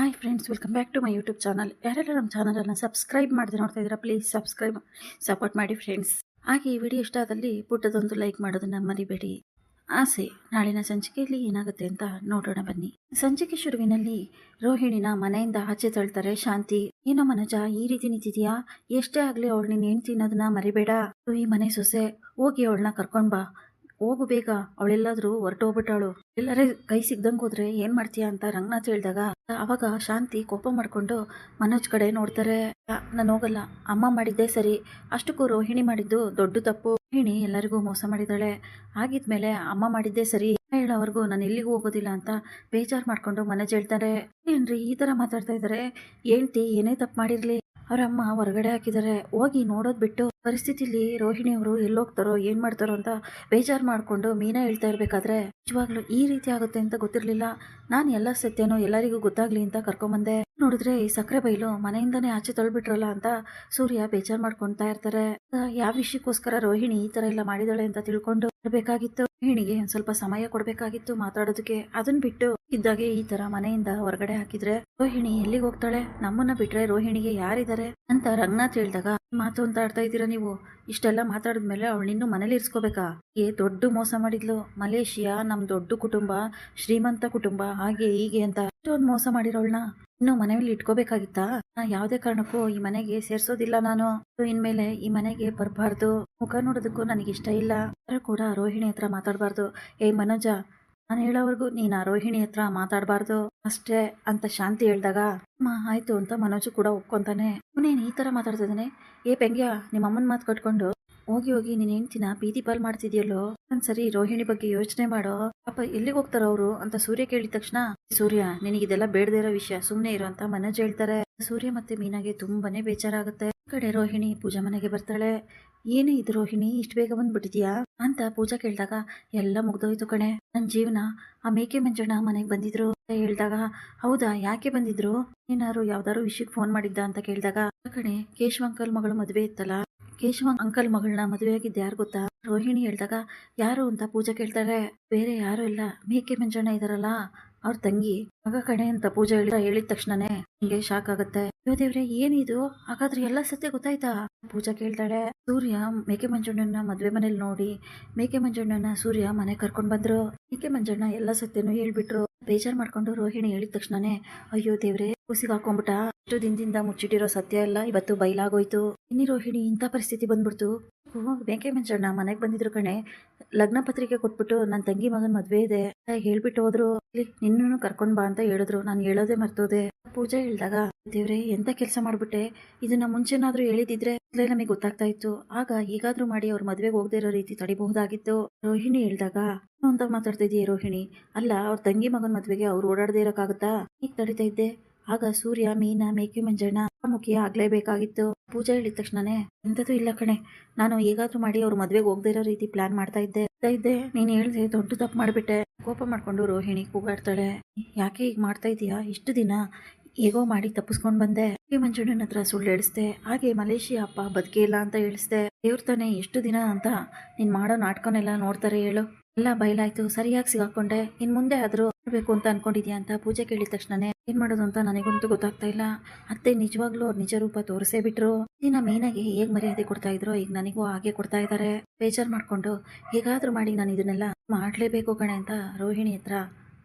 Hi friends, welcome back to my YouTube channel. ಯಾರೆಲ್ಲ ನಮ್ಮ ಚಾನಲನ್ನು ಸಬ್ಸ್ಕ್ರೈಬ್ ಮಾಡದೆ ನೋಡ್ತಾ ಇದ್ದೀರಾ, ಪ್ಲೀಸ್ ಸಪೋರ್ಟ್ ಮಾಡಿ ಫ್ರೆಂಡ್ಸ್. ಹಾಗೆ ಈ ವಿಡಿಯೋ ಇಷ್ಟ ಆದಲ್ಲಿ ಪುಟ್ಟದೊಂದು ಲೈಕ್ ಮಾಡೋದನ್ನು ಮರಿಬೇಡಿ. ಆಸೆ ನಾಳಿನ ಸಂಚಿಕೆಯಲ್ಲಿ ಏನಾಗುತ್ತೆ ಅಂತ ನೋಡೋಣ ಬನ್ನಿ. ಸಂಚಿಕೆ ಶುರುವಿನಲ್ಲಿ ರೋಹಿಣಿನ ಮನೆಯಿಂದ ಆಚೆ ತಳ್ತಾರೆ ಶಾಂತಿ. ಏನೋ ಮನೋಜ, ಈ ರೀತಿ ನಿಂತಿದ್ಯಾ? ಎಷ್ಟೇ ಆಗಲಿ ಅವಳು ನೀನು ಹೆಂಡ್ತಿ ಅನ್ನೋದನ್ನ ಮರಿಬೇಡ. ಈ ಮನೆ ಸೊಸೆ, ಹೋಗಿ ಅವಳನ್ನ ಕರ್ಕೊಂಡ್ ಬಾ, ಹೋಗು ಬೇಗ. ಅವಳೆಲ್ಲಾದ್ರೂ ಹೊರಟೋಗ್ಬಿಟ್ಟಾಳು, ಎಲ್ಲರೇ ಕೈ ಸಿಗ್ದಂಗೆ ಹೋದ್ರೆ ಏನ್ ಮಾಡ್ತೀಯಾ ಅಂತ ರಂಗನಾಥ್ ಹೇಳಿದಾಗ ಅವಾಗ ಶಾಂತಿ ಕೋಪ ಮಾಡ್ಕೊಂಡು ಮನೋಜ್ ಕಡೆ ನೋಡ್ತಾರೆ. ನಾನು ಹೋಗಲ್ಲ, ಅಮ್ಮ ಮಾಡಿದ್ದೇ ಸರಿ, ಅಷ್ಟಕ್ಕೂ ರೋಹಿಣಿ ಮಾಡಿದ್ದು ದೊಡ್ಡ ತಪ್ಪು. ರೋಹಿಣಿ ಎಲ್ಲರಿಗೂ ಮೋಸ ಮಾಡಿದಾಳೆ, ಆಗಿದ್ಮೇಲೆ ಅಮ್ಮ ಮಾಡಿದ್ದೇ ಸರಿ ಹೇಳೋವರೆಗೂ ನಾನು ಎಲ್ಲಿಗೂ ಹೋಗೋದಿಲ್ಲ ಅಂತ ಬೇಜಾರು ಮಾಡ್ಕೊಂಡು ಮನೋಜ್ ಹೇಳ್ತಾರೆ. ಏನ್ರಿ ಈ ತರ ಮಾತಾಡ್ತಾ ಇದಾರೆ? ಹೇಳ್ತಿ ಏನೇ ತಪ್ಪು ಮಾಡಿರ್ಲಿ ಅವರಮ್ಮ ಹೊರಗಡೆ ಹಾಕಿದ್ದಾರೆ, ಹೋಗಿ ನೋಡೋದ್ ಬಿಟ್ಟು ಪರಿಸ್ಥಿತಿಲಿ ರೋಹಿಣಿ ಅವರು ಎಲ್ಲೋಗ್ತಾರೋ ಏನ್ ಮಾಡ್ತಾರೋ ಅಂತ ಬೇಜಾರು ಮಾಡ್ಕೊಂಡು ಮೀನಾ ಹೇಳ್ತಾ ಇರ್ಬೇಕಾದ್ರೆ ನಿಜವಾಗ್ಲೂ ಈ ರೀತಿ ಆಗುತ್ತೆ ಅಂತ ಗೊತ್ತಿರ್ಲಿಲ್ಲ. ನಾನು ಎಲ್ಲ ಸತ್ಯನೋ ಎಲ್ಲರಿಗೂ ಗೊತ್ತಾಗ್ಲಿ ಅಂತ ಕರ್ಕೊಂಬಂದೆ. ನೋಡಿದ್ರೆ ಈ ಸಕ್ಕರೆ ಬೈಲು ಮನೆಯಿಂದಾನೇ ಆಚೆ ತಳ್ಬಿಟ್ರಲ್ಲ ಅಂತ ಸೂರ್ಯ ಬೇಜಾರು ಮಾಡ್ಕೊಳ್ತಾ ಇರ್ತಾರೆ. ಯಾವ ವಿಷಯಕ್ಕೋಸ್ಕರ ರೋಹಿಣಿ ಈ ತರ ಎಲ್ಲ ಮಾಡಿದಾಳೆ ಅಂತ ತಿಳ್ಕೊಂಡು ಬೇಕಾಗಿತ್ತು. ರೋಹಿಣಿಗೆ ಒಂದ್ ಸ್ವಲ್ಪ ಸಮಯ ಕೊಡ್ಬೇಕಾಗಿತ್ತು ಮಾತಾಡೋದಕ್ಕೆ. ಅದನ್ನ ಬಿಟ್ಟು ಇದ್ದಾಗೆ ಈ ತರ ಮನೆಯಿಂದ ಹೊರಗಡೆ ಹಾಕಿದ್ರೆ ರೋಹಿಣಿ ಎಲ್ಲಿಗೆ ಹೋಗ್ತಾಳೆ? ನಮ್ಮನ್ನ ಬಿಟ್ರೆ ರೋಹಿಣಿಗೆ ಯಾರಿದ್ದಾರೆ ಅಂತ ರಂಗನಾಥ್ ಹೇಳಿದಾಗ ಮಾತು ಅಂತ ಆಡ್ತಾ ಇದ್ದೀರಾ ನೀವು? ಇಷ್ಟೆಲ್ಲ ಮಾತಾಡಿದ್ಮೇಲೆ ಅವಳಿನ್ನೂ ಮನೇಲಿ ಇರ್ಸ್ಕೋಬೇಕಾ? ದೊಡ್ಡ ಮೋಸ ಮಾಡಿದ್ಲು. ಮಲೇಷಿಯಾ ನಮ್ ದೊಡ್ಡ ಕುಟುಂಬ, ಶ್ರೀಮಂತ ಕುಟುಂಬ, ಹಾಗೆ ಹೀಗೆ ಅಂತ ಇಷ್ಟೊಂದು ಮೋಸ ಮಾಡಿರೋಳ್ನ ಇನ್ನು ಮನೆಯಲ್ಲಿ ಇಟ್ಕೋಬೇಕಾಗಿತ್ತಾ? ಯಾವುದೇ ಕಾರಣಕ್ಕೂ ಈ ಮನೆಗೆ ಸೇರ್ಸೋದಿಲ್ಲ ನಾನು. ಇನ್ಮೇಲೆ ಈ ಮನೆಗೆ ಬರಬಾರ್ದು, ಮುಖ ನೋಡೋದಕ್ಕೂ ನನಗೆ ಇಷ್ಟ ಇಲ್ಲ. ಕೂಡ ರೋಹಿಣಿ ಹತ್ರ ಮಾತಾಡಬಾರ್ದು. ಮನೋಜ, ನಾನು ಹೇಳೋವರೆಗೂ ನೀನು ಆ ರೋಹಿಣಿ ಹತ್ರ ಮಾತಾಡಬಾರ್ದು ಅಷ್ಟೇ ಅಂತ ಶಾಂತಿ ಹೇಳಿದಾಗ ಆಯ್ತು ಅಂತ ಮನೋಜ್ ಕೂಡ ಒಪ್ಕೊಂತಾನೆ. ನೀನು ಈ ತರ ಮಾತಾಡ್ತಿದ್ದಾನೆ? ಪೆಂಗ್ಯ, ನಿಮ್ಮ ಅಮ್ಮನ ಮಾತು ಕಟ್ಕೊಂಡು ಹೋಗಿ ಹೋಗಿ ನೀನ್ ಹೆಂಡ್ತಿನ ಬೀದಿ ಪಾಲ್ ಮಾಡ್ತಿದ್ಯಲ್ಲೋ, ಒಂದ್ಸರಿ ರೋಹಿಣಿ ಬಗ್ಗೆ ಯೋಚನೆ ಮಾಡೋ. ಪಾಪ ಎಲ್ಲಿಗೆ ಹೋಗ್ತಾರ ಅವರು ಅಂತ ಸೂರ್ಯ ಕೇಳಿದ ತಕ್ಷಣ, ಸೂರ್ಯ ನಿನಗಿದೆಲ್ಲ ಬೇಡದೇ ಇರೋ ವಿಷಯ, ಸುಮ್ನೆ ಇರೋ ಅಂತ ಮನೋಜ್ ಹೇಳ್ತಾರೆ. ಸೂರ್ಯ ಮತ್ತೆ ಮೀನಾಗೆ ತುಂಬಾನೇ ಬೇಜಾರಾಗುತ್ತೆ. ಈ ಕಡೆ ರೋಹಿಣಿ ಪೂಜಾ ಮನೆಗೆ ಬರ್ತಾಳೆ. ಏನೇ ಇದು ರೋಹಿಣಿ, ಇಷ್ಟು ಬೇಗ ಬಂದ್ಬಿಟ್ಟಿದ್ಯಾ ಅಂತ ಪೂಜಾ ಕೇಳಿದಾಗ ಎಲ್ಲ ಮುಗ್ದೋಯ್ತು ಕಣೆ, ನನ್ ಜೀವನ. ಆ ಮೇಕೆ ಮಂಜಣ್ಣ ಮನೆಗೆ ಬಂದಿದ್ರು ಅಂತ ಹೇಳಿದಾಗ, ಹೌದಾ, ಯಾಕೆ ಬಂದಿದ್ರು? ಏನಾರು ಯಾವ್ದಾರು ವಿಷಯಕ್ಕೆ ಫೋನ್ ಮಾಡಿದ್ದ ಅಂತ ಕೇಳಿದಾಗ, ಕಣೆ ಕೇಶವ ಅಂಕಲ್ ಮಗಳು ಮದುವೆ ಇತ್ತಲ್ಲ, ಕೇಶವ ಅಂಕಲ್ ಮಗಳನ್ನ ಮದುವೆ ಆಗಿದ್ದು ಯಾರು ಗೊತ್ತಾ? ರೋಹಿಣಿ ಹೇಳಿದಾಗ ಯಾರು ಅಂತ ಪೂಜಾ ಕೇಳ್ತಾರೆ. ಬೇರೆ ಯಾರು ಇಲ್ಲ, ಮೇಕೆ ಮಂಜಣ್ಣ ಇದಾರಲ್ಲ ಅವ್ರ ತಂಗಿ ಮಗ ಕಣೆ ಅಂತ ಪೂಜಾ ಹೇಳಿದ ತಕ್ಷಣನೇ ಹಿಂಗೆ ಶಾಕ್ ಆಗುತ್ತೆ. ಅಯ್ಯೋ ದೇವ್ರೆ, ಏನಿದು? ಹಾಗಾದ್ರೆ ಎಲ್ಲ ಸತ್ಯ ಗೊತ್ತಾಯ್ತಾ? ಪೂಜಾ ಕೇಳ್ತಾಳೆ. ಸೂರ್ಯ ಮೇಕೆ ಮಂಜಣ್ಣನ ಮದ್ವೆ ಮನೇಲಿ ನೋಡಿ ಮೇಕೆ ಮಂಜಣ್ಣನ ಸೂರ್ಯ ಮನೆ ಕರ್ಕೊಂಡ್ ಬಂದ್ರು. ಮೇಕೆ ಮಂಜಣ್ಣ ಎಲ್ಲ ಸತ್ಯನೂ ಹೇಳ್ಬಿಟ್ರು. ಬೇಜಾರ್ ಮಾಡ್ಕೊಂಡು ರೋಹಿಣಿ ಹೇಳಿದ ತಕ್ಷಣನೇ ಅಯ್ಯೋ ದೇವ್ರೆ, ಕುಸಿಗೆ ಹಾಕೊಂಡ್ಬಿಟ್ಟ. ಇಷ್ಟು ದಿನದಿಂದ ಮುಚ್ಚಿಟ್ಟಿರೋ ಸತ್ಯ ಎಲ್ಲ ಇವತ್ತು ಬಯಲಾಗೋಯ್ತು. ಇನ್ನಿ ರೋಹಿಣಿ ಇಂಥ ಪರಿಸ್ಥಿತಿ ಬಂದ್ಬಿಡ್ತು. ಮೇಕೆ ಮಂಜಣ್ಣ ಮನೆಗೆ ಬಂದಿದ್ರು ಕಣೆ, ಲಗ್ನ ಪತ್ರಿಕೆ ಕೊಟ್ಬಿಟ್ಟು ನನ್ನ ತಂಗಿ ಮಗನ ಮದ್ವೆ ಇದೆ ಹೇಳ್ಬಿಟ್ಟು ಹೋದ್ರು. ನಿನ್ನೂ ಕರ್ಕೊಂಡ್ ಬಾ ಅಂತ ಹೇಳಿದ್ರು, ನಾನು ಹೇಳೋದೇ ಮರ್ತೋದೆ. ಪೂಜೆ ಹೇಳಿದಾಗ ದೇವ್ರೆ, ಎಂತ ಕೆಲಸ ಮಾಡ್ಬಿಟ್ಟೆ, ಇದನ್ನ ಮುಂಚೆನಾದ್ರೂ ಹೇಳಿದಿದ್ರೆ ನಮಗೆ ಗೊತ್ತಾಗ್ತಾ ಇತ್ತು, ಆಗ ಹೇಗಾದ್ರೂ ಮಾಡಿ ಅವ್ರ ಮದ್ವೆಗೆ ಹೋಗದೆ ಇರೋ ರೀತಿ ತಡಿಬಹುದಾಗಿತ್ತು. ರೋಹಿಣಿ ಹೇಳಿದಾಗ ಅಂತ ಮಾತಾಡ್ತಾ ಇದೀಯ ರೋಹಿಣಿ? ಅಲ್ಲ, ಅವ್ರ ತಂಗಿ ಮಗನ ಮದ್ವೆಗೆ ಅವ್ರು ಓಡಾಡದೇ ಇರೋಕ್ಕಾಗತ್ತಾ? ಈಗ ತಡಿತಾ ಇದ್ದೆ. ಆಗ ಸೂರ್ಯ ಮೀನಾ ಮೇಕೆ ಮಂಜಣ್ಣ ಮುಖಿ ಆಗ್ಲೇಬೇಕಾಗಿತ್ತು. ಪೂಜಾ ಹೇಳಿದ ತಕ್ಷಣನೇ ಎಂತದೂ ಇಲ್ಲ ಕಣೆ, ನಾನು ಹೇಗಾದ್ರೂ ಮಾಡಿ ಅವ್ರ ಮದ್ವೆಗೆ ಹೋಗದೆ ಇರೋ ರೀತಿ ಪ್ಲಾನ್ ಮಾಡ್ತಾ ಇದ್ದೆ. ನೀನ್ ಹೇಳ್ದೆ ದೊಡ್ಡ ತಪ್ಪು ಮಾಡ್ಬಿಟ್ಟೆ. ಕೋಪ ಮಾಡ್ಕೊಂಡು ರೋಹಿಣಿ ಕೂಗಾಡ್ತಾಳೆ. ಯಾಕೆ ಈಗ ಮಾಡ್ತಾ ಇದೀಯಾ? ಇಷ್ಟು ದಿನ ಹೇಗೋ ಮಾಡಿ ತಪ್ಪಿಸ್ಕೊಂಡ್ ಬಂದೆ. ಮಂಜಣ್ಣನ ಹತ್ರ ಸುಳ್ಳು ಹೇಳಿಸ್ದೆ, ಹಾಗೆ ಮಲೇಷಿಯಾ ಅಪ್ಪ ಬದುಕೇ ಇಲ್ಲ ಅಂತ ಹೇಳಿಸ್ದೆ. ದೇವ್ರ ತಾನೆ ಎಷ್ಟು ದಿನ ಅಂತ ನೀನ್ ಮಾಡೋ ನಾಟಕನೆಲ್ಲ ನೋಡ್ತಾರೆ ಹೇಳು? ಎಲ್ಲ ಬಯಲಾಯ್ತು, ಸರಿಯಾಗಿ ಸಿಗಾಕೊಂಡೆ. ಇನ್ ಮುಂದೆ ಆದ್ರೂ ಮಾಡ್ಬೇಕು ಅಂತ ಅನ್ಕೊಂಡಿದ್ಯಾ ಅಂತ ಪೂಜೆ ಕೇಳಿದ ತಕ್ಷಣನೇ ಏನ್ ಮಾಡೋದು ಅಂತ ನನಗಂತೂ ಗೊತ್ತಾಗ್ತಾ ಇಲ್ಲ. ಅತ್ತೆ ನಿಜವಾಗ್ಲೂ ಅವ್ರ ನಿಜ ರೂಪ ತೋರಿಸೇ ಬಿಟ್ರು. ದಿನ ಮೀನಾಗೆ ಹೇಗ್ ಮರ್ಯಾದೆ ಕೊಡ್ತಾ ಇದ್ರು, ಈಗ ನನಗೂ ಹಾಗೆ ಕೊಡ್ತಾ ಇದ್ದಾರೆ. ಬೇಜಾರ್ ಮಾಡ್ಕೊಂಡು ಹೇಗಾದ್ರೂ ಮಾಡಿ ನಾನು ಇದನ್ನೆಲ್ಲ ಮಾಡ್ಲೇಬೇಕು ಕಣೆ ಅಂತ ರೋಹಿಣಿ ಹತ್ರ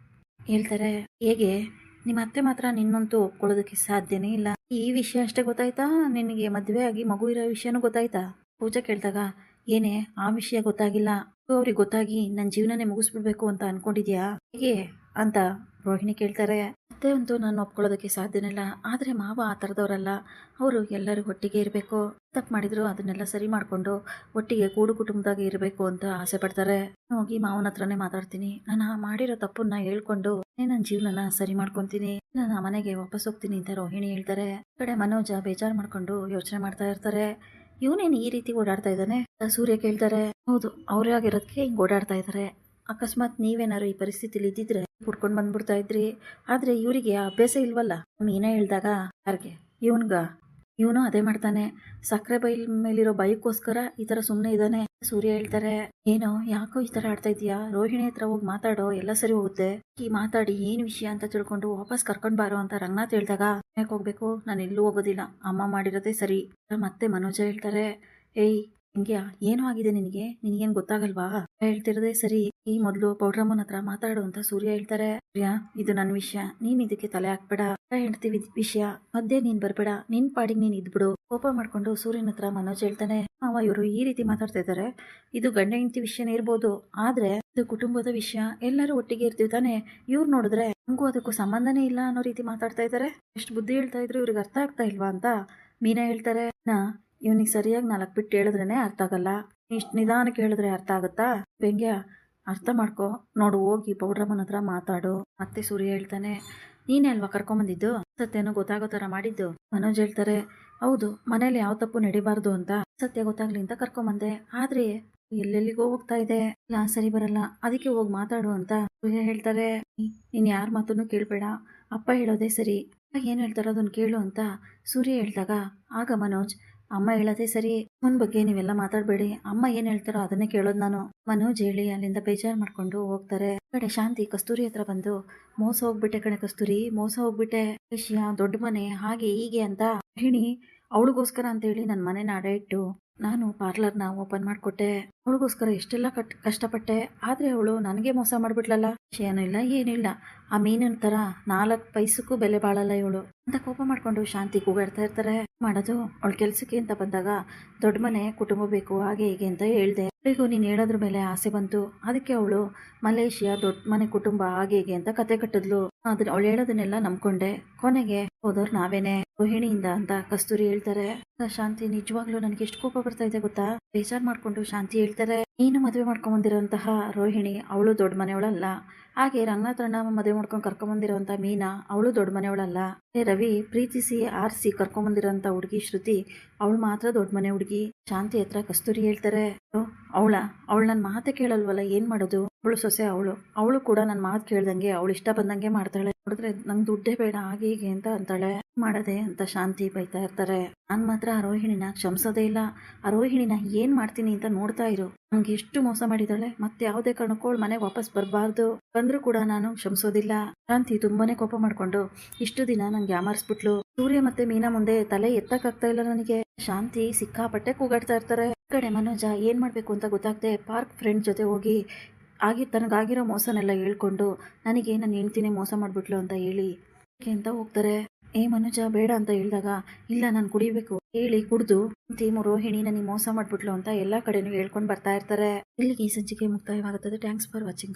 ಹೇಳ್ತಾರೆ. ಹೇಗೆ ನಿಮ್ಮ ಅತ್ತೆ ಮಾತ್ರ ನಿನ್ನಂತೂ ಒಪ್ಕೊಳ್ಳೋದಕ್ಕೆ ಸಾಧ್ಯನೇ ಇಲ್ಲ. ಈ ವಿಷಯ ಅಷ್ಟೇ ಗೊತ್ತಾಯ್ತಾ? ನಿನಗೆ ಮದುವೆ ಆಗಿ ಮಗು ಇರೋ ವಿಷಯನೂ ಗೊತ್ತಾಯ್ತಾ? ಪೂಜಾ ಕೇಳಿದಾಗ ಏನೇ ಆ ವಿಷಯ ಗೊತ್ತಾಗಿಲ್ಲ, ಅವ್ರಿಗೆ ಗೊತ್ತಾಗಿ ನನ್ನ ಜೀವನನೇ ಮುಗಿಸ್ಬಿಡ್ಬೇಕು ಅಂತ ಅನ್ಕೊಂಡಿದ್ಯಾ ಹೇಗೆ ಅಂತ ರೋಹಿಣಿ ಕೇಳ್ತಾರೆ. ಅತ್ತೆ ಅಂತೂ ನಾನು ಒಪ್ಕೊಳ್ಳೋದಕ್ಕೆ ಸಾಧ್ಯನೇ ಇಲ್ಲ, ಆದ್ರೆ ಮಾವ ಆ ಥರದವರಲ್ಲ. ಅವರು ಎಲ್ಲರೂ ಒಟ್ಟಿಗೆ ಇರಬೇಕು, ತಪ್ಪು ಮಾಡಿದ್ರು ಅದನ್ನೆಲ್ಲ ಸರಿ ಮಾಡ್ಕೊಂಡು ಒಟ್ಟಿಗೆ ಕೂಡು ಕುಟುಂಬದಾಗೆ ಇರಬೇಕು ಅಂತ ಆಸೆ ಪಡ್ತಾರೆ. ಹೋಗಿ ಮಾವನ ಹತ್ರನೇ ಮಾತಾಡ್ತೀನಿ, ನಾನು ಮಾಡಿರೋ ತಪ್ಪನ್ನ ಹೇಳ್ಕೊಂಡು ನನ್ನ ಜೀವನನ ಸರಿ ಮಾಡ್ಕೊಂತೀನಿ, ನಾನು ಮನೆಗೆ ವಾಪಸ್ ಹೋಗ್ತೀನಿ ಅಂತ ರೋಹಿಣಿ ಹೇಳ್ತಾರೆ. ಈ ಕಡೆ ಮನೋಜ ಬೇಜಾರು ಮಾಡ್ಕೊಂಡು ಯೋಚನೆ ಮಾಡ್ತಾ ಇರ್ತಾರೆ. ಇವನೇನು ಈ ರೀತಿ ಓಡಾಡ್ತಾ ಇದ್ದಾನೆ? ಸೂರ್ಯ ಕೇಳ್ತಾರೆ. ಹೌದು, ಅವ್ರೇ ಆಗಿರೋದಕ್ಕೆ ಹಿಂಗ್ ಓಡಾಡ್ತಾ ಇದ್ದಾರೆ. ಅಕಸ್ಮಾತ್ ನೀವೇನಾದ್ರು ಈ ಪರಿಸ್ಥಿತಿಲಿ ಇದ್ದಿದ್ರೆ ಹುಡ್ಕೊಂಡ್ ಬಂದ್ಬಿಡ್ತಾ ಇದ್ರಿ. ಆದ್ರೆ ಇವರಿಗೆ ಅಭ್ಯಾಸ ಇಲ್ವಲ್ಲ. ಮೀನಾ ಹೇಳ್ದಾಗ ಯಾರಿಗೆ? ಇವನ್ಗ ಇವನು ಅದೇ ಮಾಡ್ತಾನೆ. ಸಕ್ಕರೆ ಮೇಲಿರೋ ಬೈಕ್ಗೋಸ್ಕರ ಈ ಥರ ಸುಮ್ಮನೆ ಇದ್ದಾನೆ. ಸೂರ್ಯ ಹೇಳ್ತಾರೆ, ಏನೋ ಯಾಕೋ ಈ ಥರ ಆಡ್ತಾ ಇದೀಯಾ, ರೋಹಿಣಿ ಹತ್ರ ಹೋಗಿ ಮಾತಾಡೋ, ಎಲ್ಲ ಸರಿ ಹೋಗುತ್ತೆ. ಈ ಮಾತಾಡಿ ಏನು ವಿಷಯ ಅಂತ ತಿಳ್ಕೊಂಡು ವಾಪಸ್ ಕರ್ಕೊಂಡು ಬಾರೋ ಅಂತ ರಂಗನಾಥ್ ಹೇಳಿದಾಗ, ಯಾಕೆ ಹೋಗ್ಬೇಕು, ನಾನು ಎಲ್ಲೂ ಹೋಗೋದಿಲ್ಲ, ಅಮ್ಮ ಮಾಡಿರೋದೇ ಸರಿ. ಮತ್ತೆ ಮನೋಜ ಹೇಳ್ತಾರೆ, ಏಯ್ ಹಿಂಗ್ಯಾ, ಏನೋ ಆಗಿದೆ ನಿನಗೆ, ನಿನಗೇನು ಗೊತ್ತಾಗಲ್ವಾ, ಹೇಳ್ತಿರೋದೇ ಸರಿ, ಈ ಮೊದಲು ಪೌಡ್ರಮ್ಮನ ಹತ್ರ ಮಾತಾಡು ಅಂತ ಸೂರ್ಯ ಹೇಳ್ತಾರೆ. ಸೂರ್ಯ, ಇದು ನನ್ನ ವಿಷಯ, ನೀನ್ ಇದಕ್ಕೆ ತಲೆ ಹಾಕ್ಬೇಡ, ಹೇಳ್ತೀವಿ ವಿಷಯ ಮಧ್ಯೆ ನೀನ್ ಬರ್ಬೇಡ, ನಿನ್ ಪಾಡಿಗೆ ನೀನ್ ಇದ್ಬಿಡು. ಕೋಪ ಮಾಡ್ಕೊಂಡು ಸೂರ್ಯನ ಹತ್ರ ಮನೋಜ್ ಹೇಳ್ತಾನೆ, ಅವ ಇವರು ಈ ರೀತಿ ಮಾತಾಡ್ತಾ ಇದ್ದಾರೆ, ಇದು ಗಂಡ ಹೆಂಡತಿ ವಿಷಯನೇ ಇರ್ಬೋದು, ಆದ್ರೆ ಇದು ಕುಟುಂಬದ ವಿಷಯ, ಎಲ್ಲರೂ ಒಟ್ಟಿಗೆ ಇರ್ತೀವಿ ತಾನೆ, ಇವ್ರು ನೋಡಿದ್ರೆ ನಮಗೂ ಅದಕ್ಕೂ ಸಂಬಂಧನೇ ಇಲ್ಲ ಅನ್ನೋ ರೀತಿ ಮಾತಾಡ್ತಾ ಇದ್ದಾರೆ, ಎಷ್ಟು ಬುದ್ಧಿ ಹೇಳ್ತಾ ಇದ್ರು ಇವ್ರಿಗೆ ಅರ್ಥ ಆಗ್ತಾ ಇಲ್ವಾ ಅಂತ ಮೀನಾ ಹೇಳ್ತಾರೆ. ಇವನಿಗೆ ಸರಿಯಾಗಿ 4 ಬಿಟ್ಟು ಹೇಳಿದ್ರೇನೆ ಅರ್ಥ ಆಗಲ್ಲ, ಇಷ್ಟು ನಿಧಾನಕ್ಕೆ ಹೇಳಿದ್ರೆ ಅರ್ಥ ಆಗುತ್ತಾ, ವ್ಯಂಗ್ಯ ಅರ್ಥ ಮಾಡ್ಕೊ, ನೋಡು ಹೋಗಿ ಪೌಡ್ರಮ್ಮನ ಹತ್ರ ಮಾತಾಡು. ಮತ್ತೆ ಸೂರ್ಯ ಹೇಳ್ತಾನೆ, ನೀನೇ ಅಲ್ವಾ ಕರ್ಕೊಂಬಂದಿದ್ದು, ಸತ್ಯನೋ ಗೊತ್ತಾಗೋ ಥರ ಮಾಡಿದ್ದು. ಮನೋಜ್ ಹೇಳ್ತಾರೆ, ಹೌದು, ಮನೇಲಿ ಯಾವ ತಪ್ಪು ನಡಿಬಾರ್ದು ಅಂತ ಸತ್ಯ ಗೊತ್ತಾಗ್ಲಿ ಅಂತ ಕರ್ಕೊಂಬಂದೆ, ಆದ್ರೆ ಎಲ್ಲೆಲ್ಲಿಗೋ ಹೋಗ್ತಾ ಇದೆ, ಇಲ್ಲ ಸರಿ ಬರಲ್ಲ, ಅದಕ್ಕೆ ಹೋಗಿ ಮಾತಾಡು ಅಂತ ಸೂರ್ಯ ಹೇಳ್ತಾರೆ. ನೀನ್ ಯಾರ ಮಾತನ್ನು ಕೇಳಬೇಡ, ಅಪ್ಪ ಹೇಳೋದೇ ಸರಿ, ಏನು ಹೇಳ್ತಾರೋ ಅದನ್ನು ಕೇಳು ಅಂತ ಸೂರ್ಯ ಹೇಳಿದಾಗ, ಆಗ ಮನೋಜ್, ಅಮ್ಮ ಹೇಳೋದೇ ಸರಿ, ಅವನ ಬಗ್ಗೆ ನೀವೆಲ್ಲ ಮಾತಾಡಬೇಡಿ, ಅಮ್ಮ ಏನು ಹೇಳ್ತಾರೋ ಅದನ್ನೇ ಕೇಳೋದು ನಾನು. ಮನೋಜ್ ಹೇಳಿ ಅಲ್ಲಿಂದ ಬೇಜಾರು ಮಾಡ್ಕೊಂಡು ಹೋಗ್ತಾರೆ. ಕಡೆ ಶಾಂತಿ ಕಸ್ತೂರಿ ಹತ್ರ ಬಂದು, ಮೋಸ ಹೋಗ್ಬಿಟ್ಟೆ ಕಣೆ ಕಸ್ತೂರಿ, ಮೋಸ ಹೋಗ್ಬಿಟ್ಟೆ, ವಿಷಯ ದೊಡ್ಡ ಮನೆ ಹಾಗೆ ಹೀಗೆ ಅಂತ ಹೇಳಿ ಅವಳಿಗೋಸ್ಕರ ಅಂತ ಹೇಳಿ ನನ್ನ ಮನೆನ ಅಡ ಇಟ್ಟು ನಾನು ಪಾರ್ಲರ್ನ ಓಪನ್ ಮಾಡಿಕೊಟ್ಟೆ, ಅವಳಿಗೋಸ್ಕರ ಎಷ್ಟೆಲ್ಲ ಕಷ್ಟಪಟ್ಟೆ, ಆದ್ರೆ ಅವಳು ನನಗೆ ಮೋಸ ಮಾಡ್ಬಿಟ್ಲಲ್ಲ, ವಿಷಯನೂ ಇಲ್ಲ ಏನಿಲ್ಲ, ಆ ಮೀನಿನ ತರ 4 ಪೈಸಕ್ಕೂ ಬೆಲೆ ಬಾಳಲ್ಲ ಇವಳು ಅಂತ ಕೋಪ ಮಾಡ್ಕೊಂಡು ಶಾಂತಿ ಕೂಗಾಡ್ತಾ ಇರ್ತಾರೆ. ಮಾಡೋದು ಅವಳ ಕೆಲ್ಸಕ್ಕೆ ಅಂತ ಬಂದಾಗ ದೊಡ್ಡ ಮನೆ ಕುಟುಂಬ ಬೇಕು ಹಾಗೆ ಹೀಗೆ ಅಂತ ಹೇಳ್ದೆ, ಅವಳಿಗೂ ನೀನು ಹೇಳೋದ್ರ ಮೇಲೆ ಆಸೆ ಬಂತು, ಅದಕ್ಕೆ ಅವಳು ಮಲೇಷಿಯಾ ದೊಡ್ಡ ಮನೆ ಕುಟುಂಬ ಹಾಗೆ ಹೀಗೆ ಅಂತ ಕತೆ ಕಟ್ಟಿದ್ಲು, ಆದ್ರೆ ಅವಳು ಹೇಳೋದನ್ನೆಲ್ಲ ನಂಬ್ಕೊಂಡೆ, ಕೊನೆಗೆ ಹೋದವ್ರು ನಾವೇನೆ ರೋಹಿಣಿಯಿಂದ ಅಂತ ಕಸ್ತೂರಿ ಹೇಳ್ತಾರೆ. ಶಾಂತಿ, ನಿಜವಾಗ್ಲೂ ನನಗೆ ಎಷ್ಟು ಕೋಪ ಬರ್ತಾ ಇದೆ ಗೊತ್ತಾ, ಬೇಜಾರ್ ಮಾಡ್ಕೊಂಡು ಶಾಂತಿ ಹೇಳ್ತಾರೆ, ನೀನು ಮದುವೆ ಮಾಡ್ಕೊಂಡ್ ಬಂದಿರೋಂತಹ ರೋಹಿಣಿ ಅವಳು ದೊಡ್ಡ ಮನೆಯವಳಲ್ಲ, ಹಾಗೆ ರಂಗನಾಥಣ್ಣ ಮದುವೆ ಮಾಡ್ಕೊಂಡು ಕರ್ಕೊಂಬಂದಿರೋಂಥ ಮೀನಾ ಅವಳು ದೊಡ್ಡ ಮನೆಯವಳಲ್ಲ, ರವಿ ಪ್ರೀತಿಸಿ ಆರಿಸಿ ಕರ್ಕೊಂಬಂದಿರೋಂಥ ಹುಡುಗಿ ಶ್ರುತಿ ಅವಳು ಮಾತ್ರ ದೊಡ್ಡ ಮನೆ ಹುಡುಗಿ. ಶಾಂತಿ ಹತ್ರ ಕಸ್ತೂರಿ ಹೇಳ್ತಾರೆ, ಅವಳು ನನ್ನ ಮಾತೆ ಕೇಳಲ್ವಲ್ಲ, ಏನ್ ಮಾಡೋದು, ಅವಳು ಸೊಸೆ, ಅವಳು ಕೂಡ ನನ್ನ ಮಾತು ಕೇಳ್ದಂಗೆ ಅವಳು ಇಷ್ಟ ಬಂದಂಗೆ ಮಾಡ್ತಾಳೆ, ನೋಡಿದ್ರೆ ನಂಗೆ ದುಡ್ಡೇ ಬೇಡ ಹಾಗೆ ಹೀಗೆ ಅಂತ ಅಂತಾಳೆ, ಮಾಡದೆ ಅಂತ ಶಾಂತಿ ಬೈತಾ ಇರ್ತಾರೆ. ನಾನ್ ಮಾತ್ರ ಆ ರೋಹಿಣಿನ ಕ್ಷಮಿಸೋದೇ ಇಲ್ಲ, ಆ ರೋಹಿಣಿನ ಏನ್ ಮಾಡ್ತೀನಿ ಅಂತ ನೋಡ್ತಾ ಇರು, ನಮ್ಗೆ ಎಷ್ಟು ಮೋಸ ಮಾಡಿದಾಳೆ, ಮತ್ತೆ ಯಾವುದೇ ಕಾರಣಕ್ಕೂ ಮನೆಗೆ ವಾಪಸ್ ಬರಬಾರ್ದು, ಬಂದ್ರೂ ಕೂಡ ನಾನು ಕ್ಷಮಿಸೋದಿಲ್ಲ. ಶಾಂತಿ ತುಂಬಾನೇ ಕೋಪ ಮಾಡ್ಕೊಂಡು ಇಷ್ಟು ದಿನ ನಂಗೆ ಯಾಮಾರಿಸ್ಬಿಟ್ಲು, ಸೂರ್ಯ ಮತ್ತೆ ಮೀನಾ ಮುಂದೆ ತಲೆ ಎತ್ತಕ್ಕಾಗ್ತಾ ಇಲ್ಲ ನನಗೆ. ಶಾಂತಿ ಸಿಕ್ಕಾಪಟ್ಟೆ ಕೂಗಾಡ್ತಾ ಇರ್ತಾರೆ. ಕಡೆ ಮನೋಜ ಏನ್ ಮಾಡ್ಬೇಕು ಅಂತ ಗೊತ್ತಾಗದೆ ಪಾರ್ಕ್ ಫ್ರೆಂಡ್ ಜೊತೆ ಹೋಗಿ ತನಗಾಗಿರೋ ಮೋಸನೆಲ್ಲ ಹೇಳ್ಕೊಂಡು, ನನಗೆ ನನ್ನ ಹೆಂಡ್ತಿನೇ ಮೋಸ ಮಾಡ್ಬಿಟ್ಲು ಅಂತ ಹೇಳಿ ಅಂತ ಹೋಗ್ತಾರೆ. ಮನೋಜ ಬೇಡ ಅಂತ ಹೇಳಿದಾಗ, ಇಲ್ಲ ನಾನು ಕುಡಿಬೇಕು ಹೇಳಿ ಕುಡ್ದು ತೀಮು ರೋಹಿಣಿ ನನಗೆ ಮೋಸ ಮಾಡ್ಬಿಟ್ಲು ಅಂತ ಎಲ್ಲಾ ಕಡೆನೂ ಹೇಳ್ಕೊಂಡು ಬರ್ತಾ ಇರ್ತಾರೆ. ಇಲ್ಲಿಗೆ ಈ ಸಂಚಿಕೆ ಮುಕ್ತಾಯವಾಗುತ್ತದೆ. Thanks for watching.